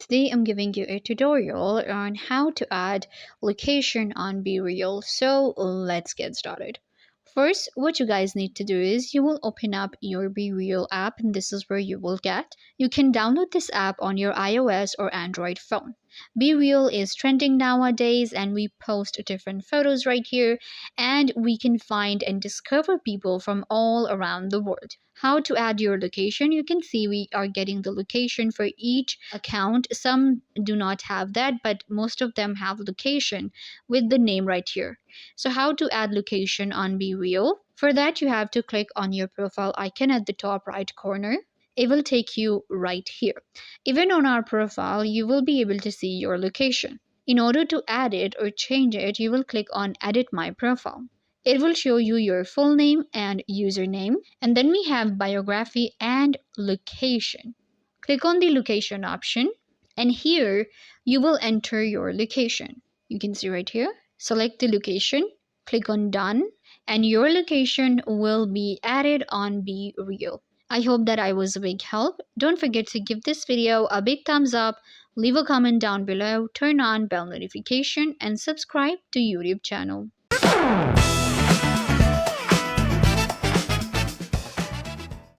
Today I'm giving you a tutorial on how to add location on BeReal. So let's get started. First, what you guys need to do is you will open up your BeReal app, and this is where you will get. You can download this app on your iOS or Android phone. BeReal is trending nowadays, and we post different photos right here, and we can find and discover people from all around the world. How to add your location? You can see we are getting the location for each account. Some do not have that, but most of them have location with the name right here. So how to add location on BeReal? For that, you have to click on your profile icon at the top right corner. It will take you right here. Even on our profile, you will be able to see your location. In order to add it or change it, you will click on Edit My Profile. It will show you your full name and username. And then we have biography and location. Click on the location option, and here you will enter your location. You can see right here. Select the location, click on done, and your location will be added on BeReal. I hope that I was a big help. Don't forget to give this video a big thumbs up, leave a comment down below, turn on bell notification, and subscribe to YouTube channel.